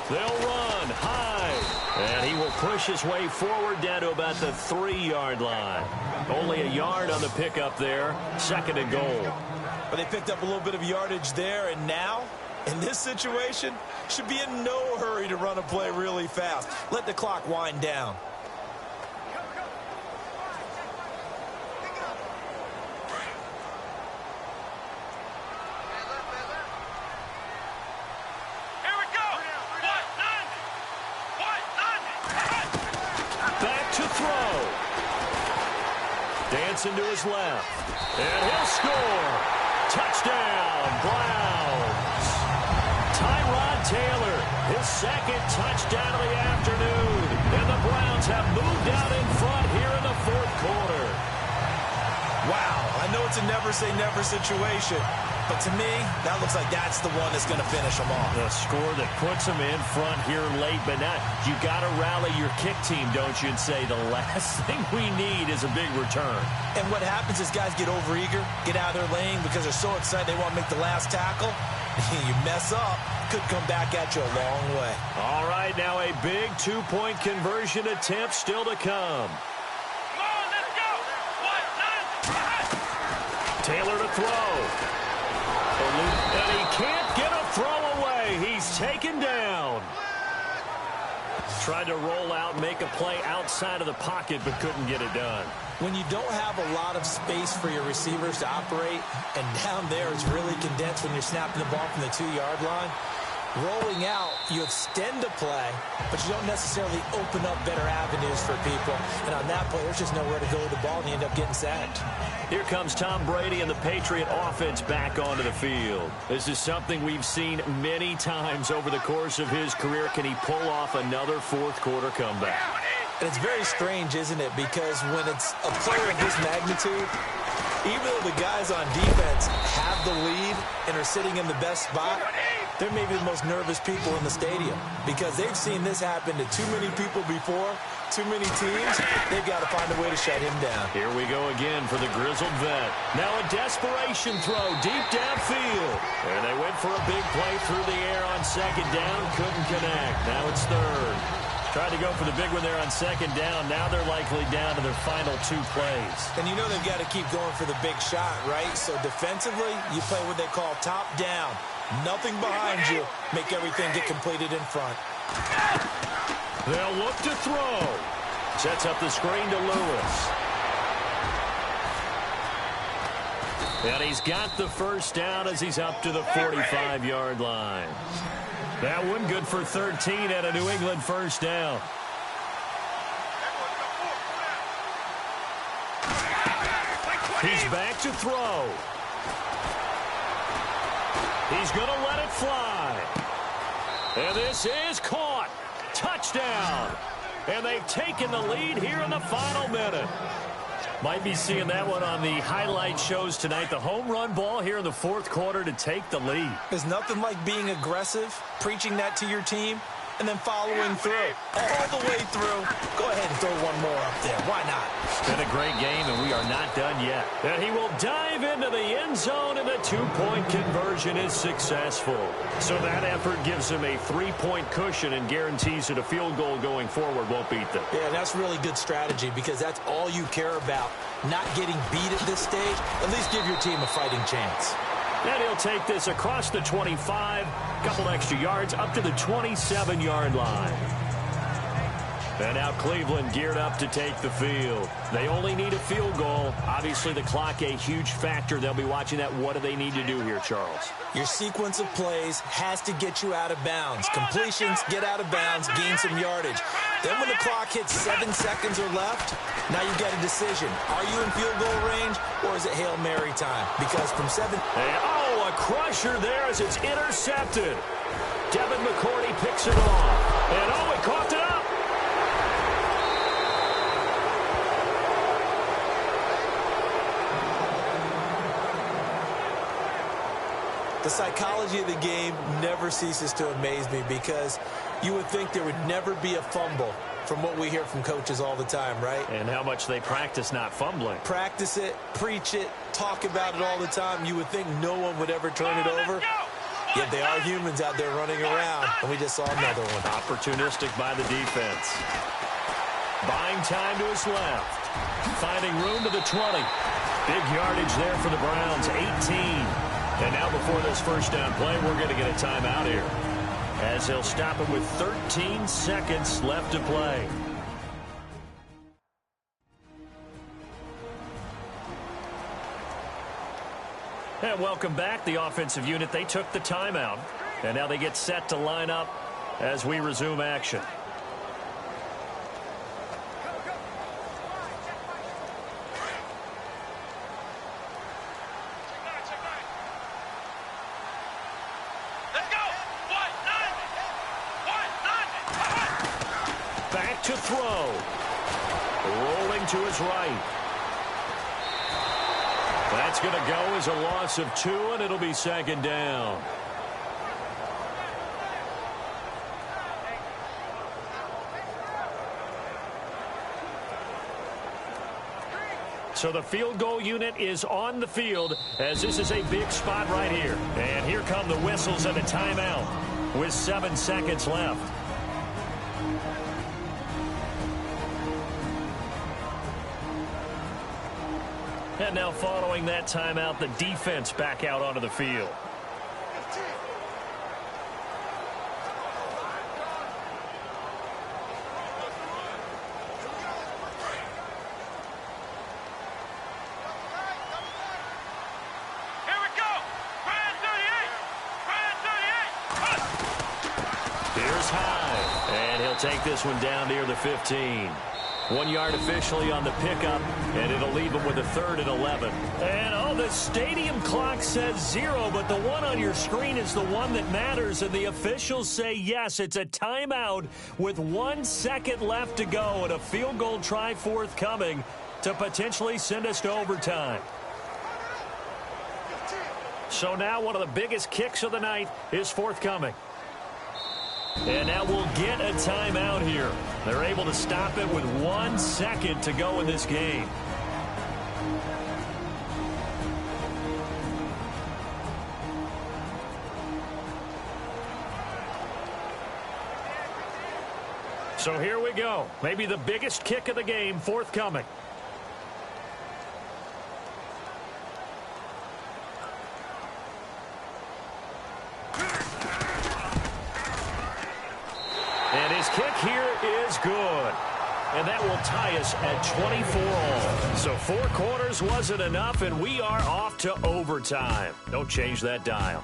They'll run high, and he will push his way forward down to about the 3-yard line. Only a yard on the pickup there, 2nd and goal. But they picked up a little bit of yardage there, and now, in this situation, should be in no hurry to run a play really fast. Let the clock wind down. Dancing to his left, and he'll score. Touchdown, Browns. Tyrod Taylor, his 2nd touchdown of the afternoon. And the Browns have moved out in front here in the 4th quarter. Wow, I know it's a never-say-never situation, but to me, that looks like that's the one that's going to finish them off. The score that puts them in front here late, but now you got to rally your kick team, don't you, and say the last thing we need is a big return. And what happens is guys get overeager, get out of their lane because they're so excited they want to make the last tackle. You mess up, could come back at you a long way. All right, now a big 2-point conversion attempt still to come. Taylor to throw. And he can't get a throw away. He's taken down. Tried to roll out, make a play outside of the pocket, but couldn't get it done. When you don't have a lot of space for your receivers to operate, and down there it's really condensed when you're snapping the ball from the 2-yard line, rolling out, you extend a play, but you don't necessarily open up better avenues for people. And on that play, there's just nowhere to go with the ball, and you end up getting sacked. Here comes Tom Brady and the Patriot offense back onto the field. This is something we've seen many times over the course of his career. Can he pull off another 4th quarter comeback? And it's very strange, isn't it? Because when it's a player of this magnitude, even though the guys on defense have the lead and are sitting in the best spot, they're maybe the most nervous people in the stadium because they've seen this happen to too many people before, too many teams. They've got to find a way to shut him down. Here we go again for the grizzled vet. Now a desperation throw deep downfield. And they went for a big play through the air on 2nd down. Couldn't connect. Now it's 3rd. Tried to go for the big one there on 2nd down. Now they're likely down to their final 2 plays. And you know they've got to keep going for the big shot, right? So defensively, you play what they call top down. Nothing behind you. Make everything get completed in front. They'll look to throw. Sets up the screen to Lewis. And he's got the 1st down as he's up to the 45-yard line. That one good for 13 at a New England 1st down. He's back to throw. He's going to let it fly. And this is caught. Touchdown. And they've taken the lead here in the final minute. Might be seeing that one on the highlight shows tonight. The home run ball here in the 4th quarter to take the lead. There's nothing like being aggressive, preaching that to your team, and then following through. All the way through. Go ahead and throw one more up there. Why not? Been a great game, and we are not done yet. And he will dive into the end zone, and the 2-point conversion is successful. So that effort gives him a 3-point cushion and guarantees that a field goal going forward won't beat them. Yeah, that's really good strategy because that's all you care about. Not getting beat at this stage. At least give your team a fighting chance. And he'll take this across the 25, couple extra yards, up to the 27-yard line. And now Cleveland geared up to take the field. They only need a field goal. Obviously, the clock a huge factor. They'll be watching that. What do they need to do here, Charles? Your sequence of plays has to get you out of bounds. Completions, get out of bounds, gain some yardage. Then when the clock hits 7 seconds or left, now you've got a decision. Are you in field goal range, or is it Hail Mary time? Because from 7... a crusher there as it's intercepted. Devin McCourty picks it off. And, he coughed it up. The psychology of the game never ceases to amaze me because you would think there would never be a fumble from what we hear from coaches all the time, right? And how much they practice not fumbling. Practice it, preach it, talk about it all the time. You would think no one would ever turn it over. Yet they are humans out there running around, and we just saw another one. Opportunistic by the defense. Buying time to his left. Finding room to the 20. Big yardage there for the Browns, 18. And now before this first down play, we're going to get a timeout here, as he'll stop it with 13 seconds left to play. And welcome back. The offensive unit, they took the timeout. And now they get set to line up as we resume action. Back to throw. Rolling to his right. That's going to go as a loss of 2, and it'll be second down. So the field goal unit is on the field, as this is a big spot right here. And here come the whistles and a timeout with 7 seconds left. And now following that timeout, the defense back out onto the field. Here we go. Brand 38. Brand 38. Here's High. And he'll take this one down near the 15. 1 yard officially on the pickup, and it'll leave him with a 3rd and 11. And, the stadium clock says 0, but the one on your screen is the one that matters, and the officials say yes, it's a timeout with 1 second left to go, and a field goal try forthcoming to potentially send us to overtime. So now one of the biggest kicks of the night is forthcoming. And now we'll get a timeout here. They're able to stop it with 1 second to go in this game. So here we go. Maybe the biggest kick of the game forthcoming. And his kick here is good. And that will tie us at 24 all. So 4 quarters wasn't enough, and we are off to overtime. Don't change that dial.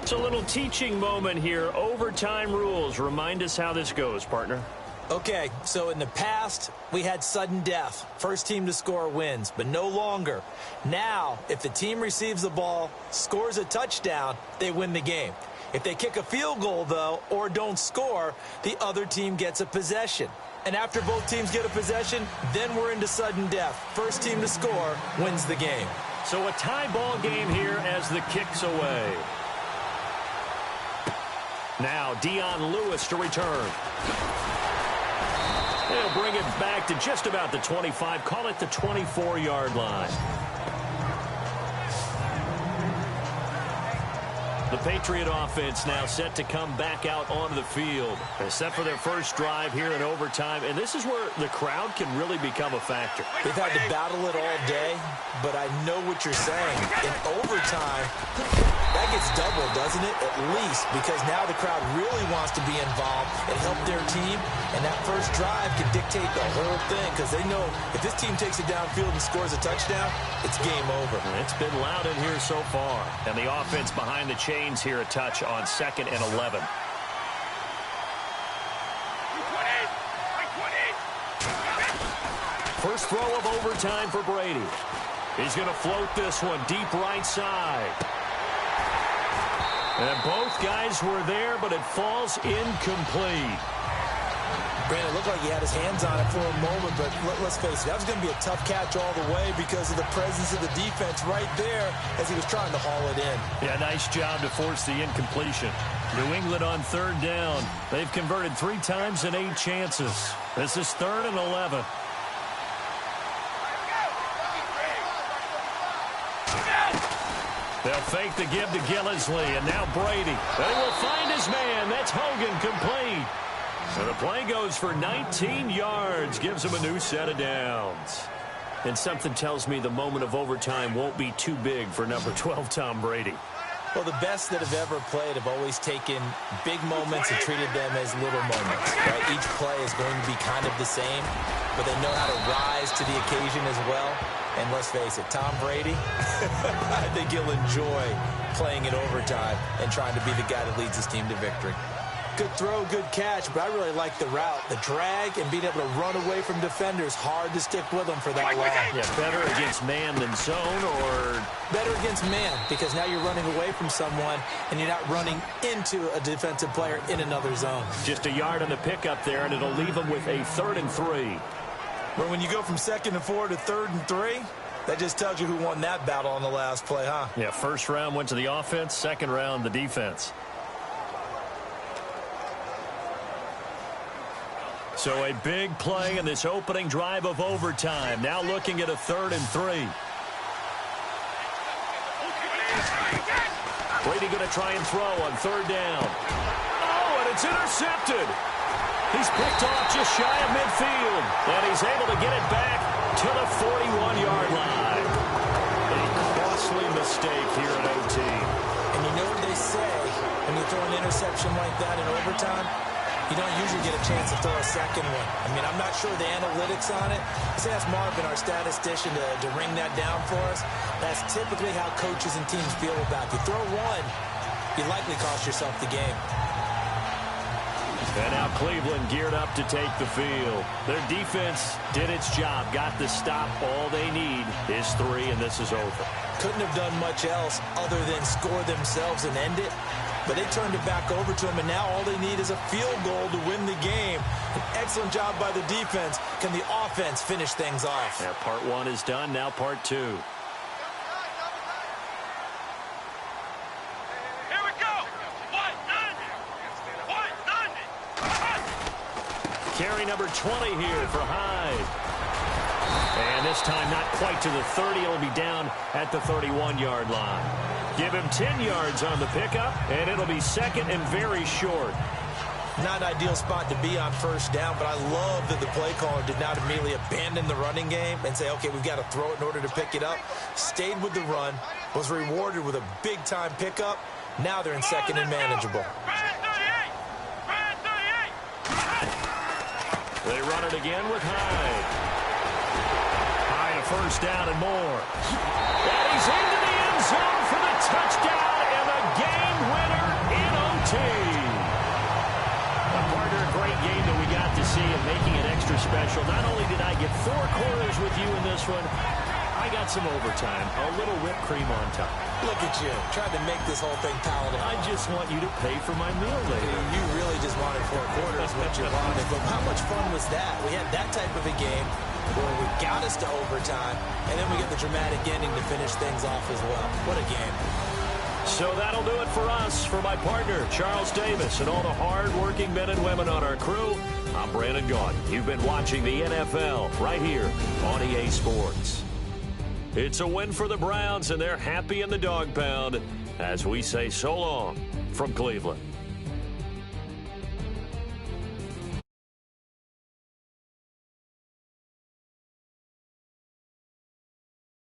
It's a little teaching moment here. Overtime rules. Remind us how this goes, partner. Okay, so in the past, we had sudden death. First team to score wins, but no longer. Now, if the team receives the ball, scores a touchdown, they win the game. If they kick a field goal, though, or don't score, the other team gets a possession. And after both teams get a possession, then we're into sudden death. First team to score wins the game. So a tie ball game here as the kick's away. Now Dion Lewis to return. They'll bring it back to just about the 25. Call it the 24-yard line. The Patriot offense now set to come back out onto the field. They're set for their first drive here in overtime, and this is where the crowd can really become a factor. They've had to battle it all day, but I know what you're saying. In overtime, that gets doubled, doesn't it? At least, because now the crowd really wants to be involved and help their team, and that first drive can dictate the whole thing, because they know if this team takes it downfield and scores a touchdown, it's game over. It's been loud in here so far, and the offense behind the chains here a touch on 2nd and 11. First throw of overtime for Brady. He's going to float this one deep right side. And both guys were there, but it falls incomplete. Brandon, it looked like he had his hands on it for a moment, but let's face it, that was going to be a tough catch all the way because of the presence of the defense right there as he was trying to haul it in. Yeah, nice job to force the incompletion. New England on third down. They've converted 3 times in 8 chances. This is 3rd and 11. They'll fake the give to Gillisley, and now Brady. They will find his man. That's Hogan, complete. So the play goes for 19 yards, gives him a new set of downs. And something tells me the moment of overtime won't be too big for number 12, Tom Brady. Well, the best that have ever played have always taken big moments and treated them as little moments. Right? Each play is going to be kind of the same, but they know how to rise to the occasion as well. And let's face it, Tom Brady, I think he'll enjoy playing in overtime and trying to be the guy that leads his team to victory. Good throw, good catch, but I really like the route. The drag and being able to run away from defenders, hard to stick with them for that long. Yeah, better against man than zone, or better against man, because now you're running away from someone and you're not running into a defensive player in another zone. Just a yard on the pickup there, and it'll leave them with a 3rd and 3. But when you go from 2nd and 4 to 3rd and 3, that just tells you who won that battle on the last play, huh? Yeah, first round went to the offense, second round the defense. So a big play in this opening drive of overtime. Now looking at a 3rd and 3. Brady going to try and throw on 3rd down. Oh, and it's intercepted. He's picked off just shy of midfield. And he's able to get it back to the 41-yard line. A costly mistake here at OT. And you know what they say when you throw an interception like that in overtime? You don't usually get a chance to throw a second one. I mean, I'm not sure the analytics on it. Let's ask Marvin, our statistician, to ring that down for us. That's typically how coaches and teams feel about it. You throw one, you likely cost yourself the game. And now Cleveland geared up to take the field. Their defense did its job, got the stop. All they need is 3, and this is over. Couldn't have done much else other than score themselves and end it. But they turned it back over to him, and now all they need is a field goal to win the game. An excellent job by the defense. Can the offense finish things off? Yeah, part 1 is done, now part 2. Here we go. Carry number 20 here for Hyde. And this time not quite to the 30. It'll be down at the 31-yard line. Give him 10 yards on the pickup, and it'll be 2nd and very short. Not an ideal spot to be on 1st down, but I love that the play caller did not immediately abandon the running game and say, okay, we've got to throw it in order to pick it up. Stayed with the run, was rewarded with a big-time pickup. Now they're in 2nd and manageable. They run it again with Hyde. Hyde, a 1st down and more. And he's into the end zone for the touchdown and the game winner in OT. A partner, a great game that we got to see and making it extra special. Not only did I get 4 quarters with you in this one, I got some overtime, a little whipped cream on top. Look at you, trying to make this whole thing palatable. I just want you to pay for my meal later. You really just wanted 4 quarters, what you wanted. But how much fun was that? We had that type of a game where we got us to overtime, and then we get the dramatic ending to finish things off as well. What a game. So that'll do it for us. For my partner, Charles Davis, and all the hard-working men and women on our crew, I'm Brandon Gaudin. You've been watching the NFL right here on EA Sports. It's a win for the Browns, and they're happy in the dog pound as we say so long from Cleveland.